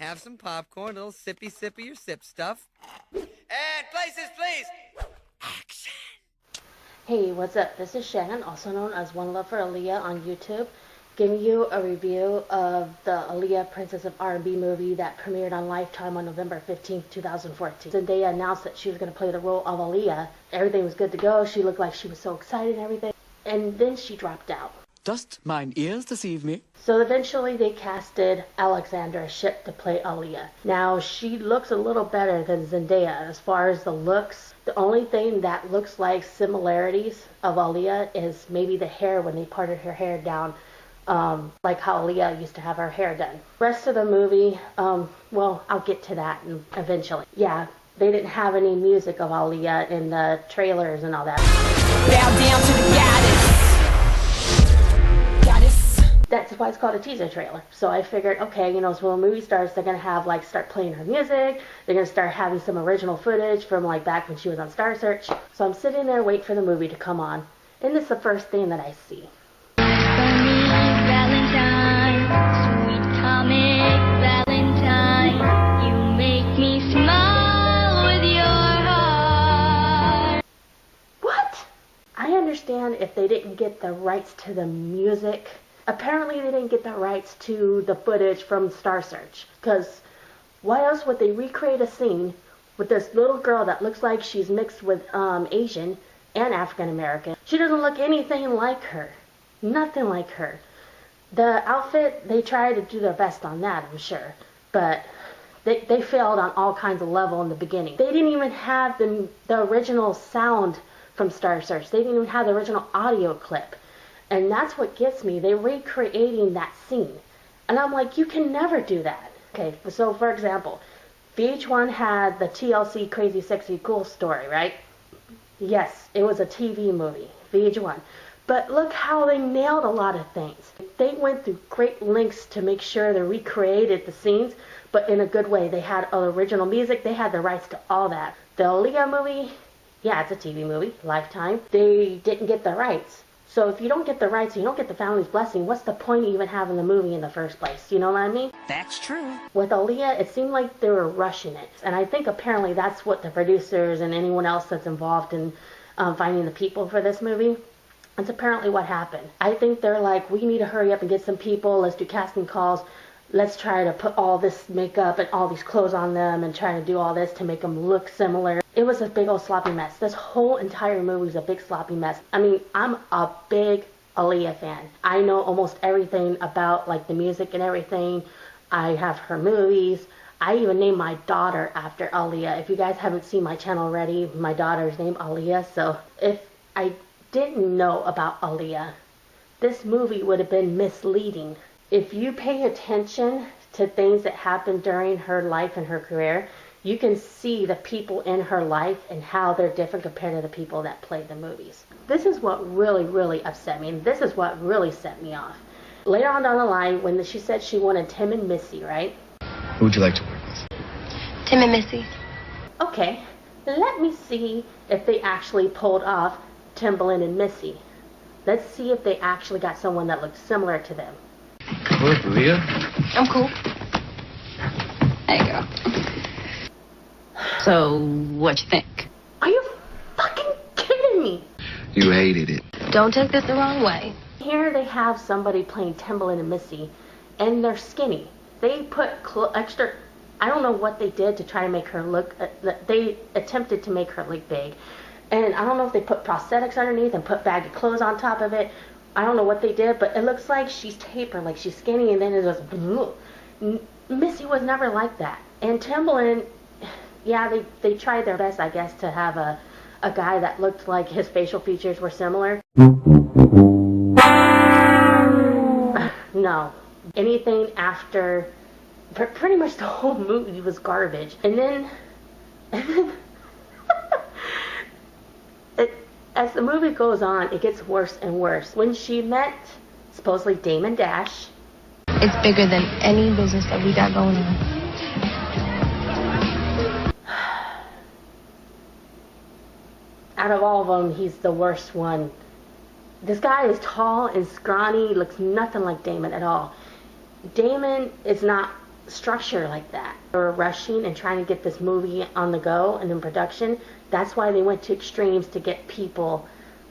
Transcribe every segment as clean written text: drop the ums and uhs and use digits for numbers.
Have some popcorn, a little sippy sippy your sip stuff. And places, please. Action. Hey, what's up? This is Shannon, also known as One Love for Aaliyah on YouTube, giving you a review of the Aaliyah Princess of R&B movie that premiered on Lifetime on November 15th, 2014. Zendaya announced that she was going to play the role of Aaliyah. Everything was good to go. She looked like she was so excited and everything. And then she dropped out. Dost mine ears deceive me? So eventually they casted Alexandra Shipp to play Aaliyah. Now, she looks a little better than Zendaya as far as the looks. The only thing that looks like similarities of Aaliyah is maybe the hair when they parted her hair down, like how Aaliyah used to have her hair done. Rest of the movie, well, I'll get to that eventually. Yeah, they didn't have any music of Aaliyah in the trailers and all that. Bow down to the goddess. That's why it's called a teaser trailer. So I figured, okay, you know, so when the movie starts, they're going to have, like, start playing her music. They're going to start having some original footage from, like, back when she was on Star Search. So I'm sitting there waiting for the movie to come on. And this is the first thing that I see. Funny Valentine, sweet comic Valentine, you make me smile with your heart. What? I understand if they didn't get the rights to the music. Apparently they didn't get the rights to the footage from Star Search, because why else would they recreate a scene with this little girl that looks like she's mixed with Asian and African American? She doesn't look anything like her. Nothing like her. The outfit, they tried to do their best on that, I'm sure, but they failed on all kinds of level in the beginning. They didn't even have the original sound from Star Search. They didn't even have the original audio clip. And that's what gets me. They're recreating that scene. And I'm like, you can never do that. Okay, so for example, VH1 had the TLC Crazy Sexy Cool story, right? Yes, it was a TV movie, VH1. But look how they nailed a lot of things. They went through great lengths to make sure they recreated the scenes, but in a good way. They had original music. They had the rights to all that. The Aaliyah movie, yeah, it's a TV movie, Lifetime. They didn't get the rights. So if you don't get the rights, you don't get the family's blessing, what's the point of even having the movie in the first place? You know what I mean? That's true. With Aaliyah, it seemed like they were rushing it. And I think apparently that's what the producers and anyone else that's involved in finding the people for this movie, that's apparently what happened. I think they're like, we need to hurry up and get some people, let's do casting calls, let's try to put all this makeup and all these clothes on them and try to do all this to make them look similar. It was a big old sloppy mess. This whole entire movie is a big sloppy mess. I mean, I'm a big Aaliyah fan. I know almost everything about, like, the music and everything. I have her movies. I even named my daughter after Aaliyah. If you guys haven't seen my channel already, my daughter's named Aaliyah. So if I didn't know about Aaliyah, this movie would have been misleading. If you pay attention to things that happened during her life and her career, you can see the people in her life and how they're different compared to the people that played the movies. This is what really, really upset me, and this is what really set me off. Later on down the line, when she said she wanted Tim and Missy, right? Who would you like to work with? Tim and Missy. Okay, let me see if they actually pulled off Timbaland and Missy. Let's see if they actually got someone that looked similar to them. Hello, Aaliyah. I'm cool. Hey, girl. So, what you think? Are you fucking kidding me? You hated it. Don't take this the wrong way. Here they have somebody playing Timbaland and Missy, and they're skinny. They put extra, I don't know what they did to try to make her look, they attempted to make her look big. And I don't know if they put prosthetics underneath and put baggy clothes on top of it. I don't know what they did, but it looks like she's tapered, like she's skinny, and then it just, Missy was never like that. And Timbaland, yeah, they tried their best, I guess, to have a guy that looked like his facial features were similar. No. Anything after, pretty much the whole movie was garbage. And then as the movie goes on, it gets worse and worse. When she met, supposedly, Damon Dash. It's bigger than any business that we got going on. Out of all of them, he's the worst one. This guy is tall and scrawny, looks nothing like Damon at all. Damon is not structure like that. They were rushing and trying to get this movie on the go and in production. That's why they went to extremes to get people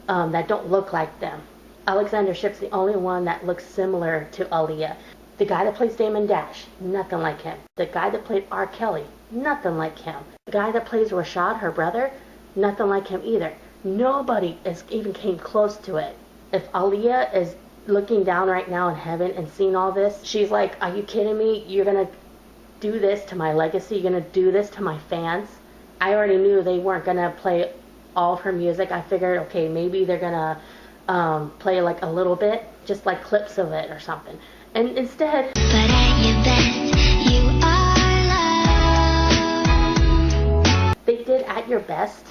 that don't look like them. Alexander Shipp's the only one that looks similar to Aaliyah. The guy that plays Damon Dash, nothing like him. The guy that played R. Kelly, nothing like him. The guy that plays Rashad, her brother, nothing like him either. Nobody even came close to it. If Aaliyah is looking down right now in heaven and seeing all this, she's like, are you kidding me? You're going to do this to my legacy? You're going to do this to my fans? I already knew they weren't going to play all of her music. I figured, okay, maybe they're going to play like a little bit, just like clips of it or something. And instead, but at your best, you are love. They did At Your Best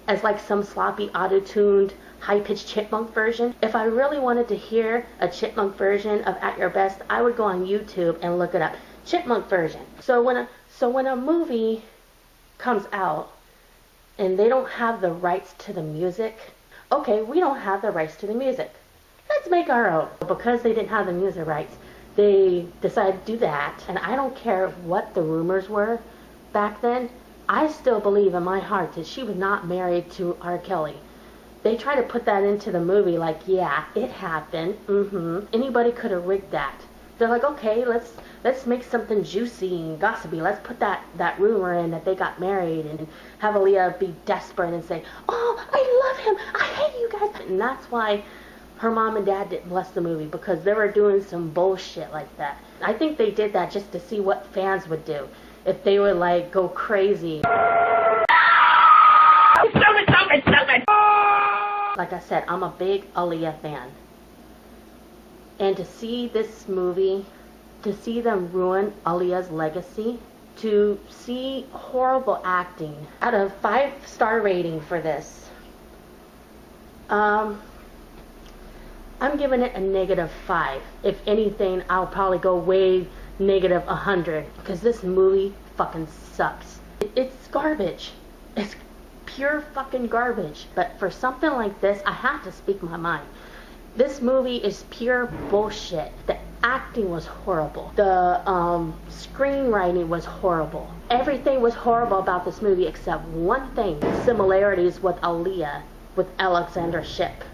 as like some sloppy, auto-tuned, high-pitched Chipmunk version. If I really wanted to hear a Chipmunk version of At Your Best, I would go on YouTube and look it up. Chipmunk version. So when a movie comes out and they don't have the rights to the music, okay, we don't have the rights to the music. Let's make our own. Because they didn't have the music rights, they decided to do that. And I don't care what the rumors were back then. I still believe in my heart that she was not married to R. Kelly. They try to put that into the movie like, yeah, it happened. Anybody could have rigged that. They're like, okay, let's make something juicy and gossipy. Let's put that rumor in that they got married and have Aaliyah be desperate and say, oh, I love him. I hate you guys. And that's why her mom and dad didn't bless the movie, because they were doing some bullshit like that. I think they did that just to see what fans would do. If they would like go crazy. Stupid. Like I said, I'm a big Aaliyah fan. And to see this movie, to see them ruin Aaliyah's legacy, to see horrible acting. Out of 5-star rating for this, I'm giving it a -5. If anything, I'll probably go way -100, because this movie fucking sucks. It's garbage. It's pure fucking garbage. But for something like this, I have to speak my mind. This movie is pure bullshit. The acting was horrible. The screenwriting was horrible. Everything was horrible about this movie except one thing: similarities with Aaliyah, with Alexander Shipp,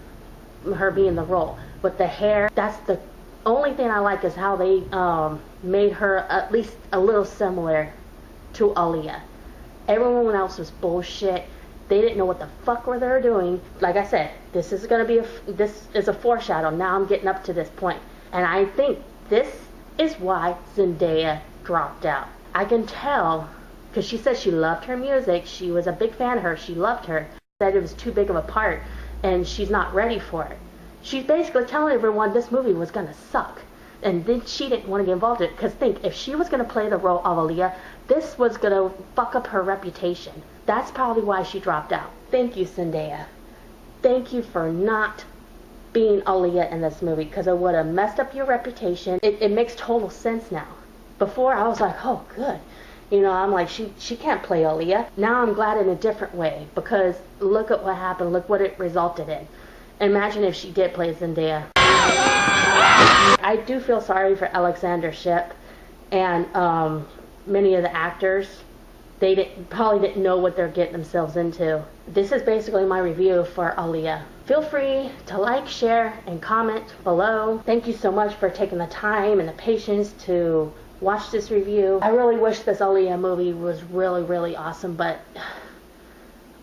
her being the role. With the hair, that's the only thing I like, is how they made her at least a little similar to Aaliyah. Everyone else was bullshit. They didn't know what the fuck were they doing. Like I said, this is a foreshadow. Now I'm getting up to this point. And I think this is why Zendaya dropped out. I can tell, because she said she loved her music. She was a big fan of her. She loved her. Said it was too big of a part, and she's not ready for it. She's basically telling everyone this movie was going to suck. And then she didn't want to get involved in it. Because think, if she was going to play the role of Aaliyah, this was going to fuck up her reputation. That's probably why she dropped out. Thank you, Zendaya. Thank you for not being Aaliyah in this movie, because it would have messed up your reputation. It makes total sense now. Before, I was like, oh, good. You know, I'm like, she can't play Aaliyah. Now I'm glad in a different way, because look at what happened. Look what it resulted in. Imagine if she did play Zendaya. I do feel sorry for Alexander Shipp and many of the actors. They probably didn't know what they're getting themselves into. This is basically my review for Aaliyah. Feel free to like, share, and comment below. Thank you so much for taking the time and the patience to watch this review. I really wish this Aaliyah movie was really, really awesome, but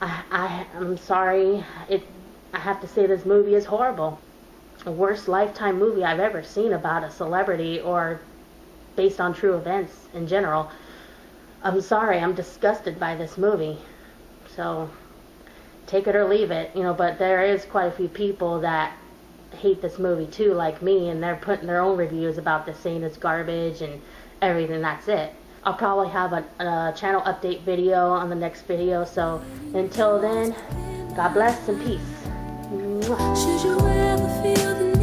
I'm sorry. I have to say this movie is horrible. The worst Lifetime movie I've ever seen about a celebrity or based on true events in general. I'm sorry, I'm disgusted by this movie. So, take it or leave it, you know, but there is quite a few people that hate this movie too, like me, and they're putting their own reviews about this, saying it's garbage and everything. That's it. I'll probably have a channel update video on the next video, so until then, God bless and peace. Mwah. Should you ever feel the